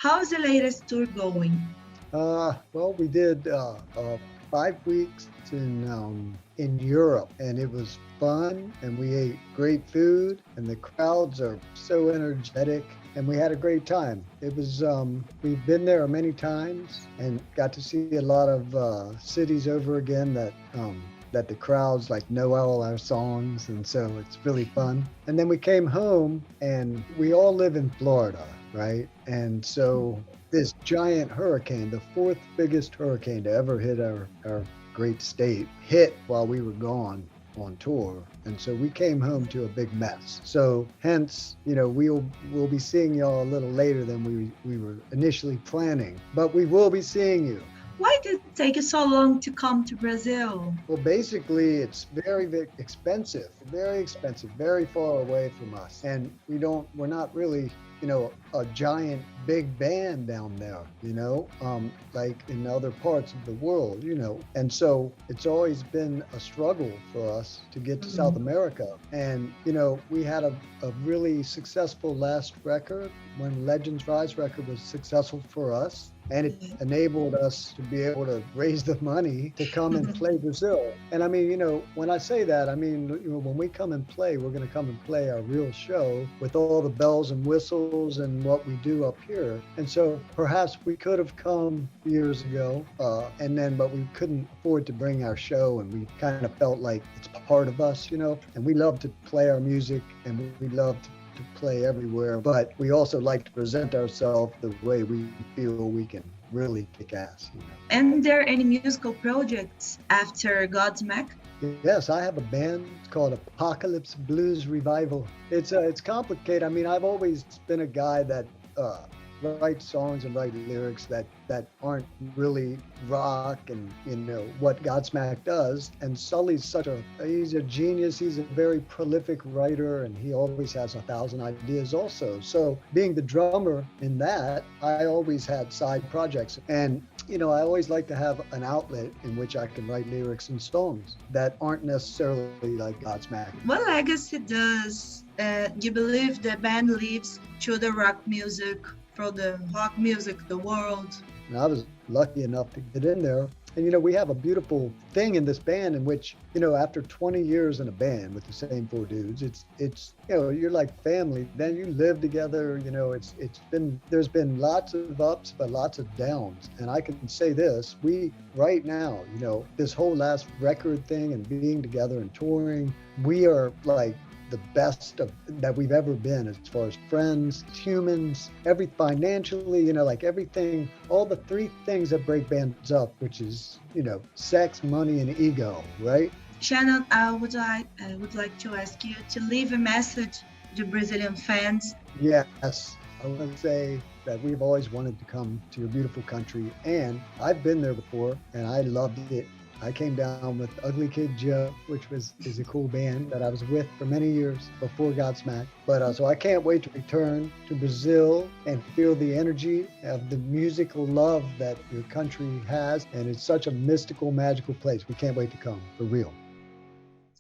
How's the latest tour going? Well, we did 5 weeks in Europe, and it was fun, and we ate great food, and the crowds are so energetic, and we had a great time. It was we've been there many times and got to see a lot of cities over again that the crowds like know all our songs, and so it's really fun. And then we came home, and we all live in Florida, right? And so this giant hurricane, the fourth biggest hurricane to ever hit our great state, hit while we were gone on tour. And so we came home to a big mess. So hence, we'll be seeing y'all a little later than we were initially planning, but we will be seeing you. Why did it take you so long to come to Brazil? Well, basically, it's very, very expensive, very far away from us. And we're not really, a giant big band down there, like in other parts of the world, And so it's always been a struggle for us to get to South America. And, we had a really successful last record when Legends Rise record was successful for us. And it enabled us to be able to raise the money to come and play Brazil. And I mean, when I say that, I mean, when we come and play, we're going to come and play our real show with all the bells and whistles and what we do up here. And so perhaps we could have come years ago, but we couldn't afford to bring our show. And we kind of felt like it's part of us, and we love to play our music, and we love to play everywhere, but we also like to present ourselves the way we feel we can really kick ass. And there any musical projects after GODSMACK? Yes, I have a band. It's called Apocalypse Blues Revival. It's complicated. I mean, I've always been a guy that write songs and write lyrics that aren't really rock and what GODSMACK does. And Sully's he's a genius. He's a very prolific writer, and he always has 1,000 ideas also. So being the drummer in that, I always had side projects, and I always like to have an outlet in which I can write lyrics and songs that aren't necessarily like GODSMACK. What legacy does you believe the band leaves to the rock music, for the rock music, the world? And I was lucky enough to get in there. And, we have a beautiful thing in this band in which, after 20 years in a band with the same four dudes, it's you're like family. Then you live together, there's been lots of ups, but lots of downs. And I can say this, right now, this whole last record thing and being together and touring, we are like the best that we've ever been as far as friends, humans, financially, like everything, all the three things that break bands up, which is, sex, money, and ego, right? Shannon, I would like to ask you to leave a message to Brazilian fans. Yes, I want to say that we've always wanted to come to your beautiful country, and I've been there before, and I loved it. I came down with Ugly Kid Joe, which is a cool band that I was with for many years before GODSMACK. But so I can't wait to return to Brazil and feel the energy of the musical love that your country has. And it's such a mystical, magical place. We can't wait to come, for real.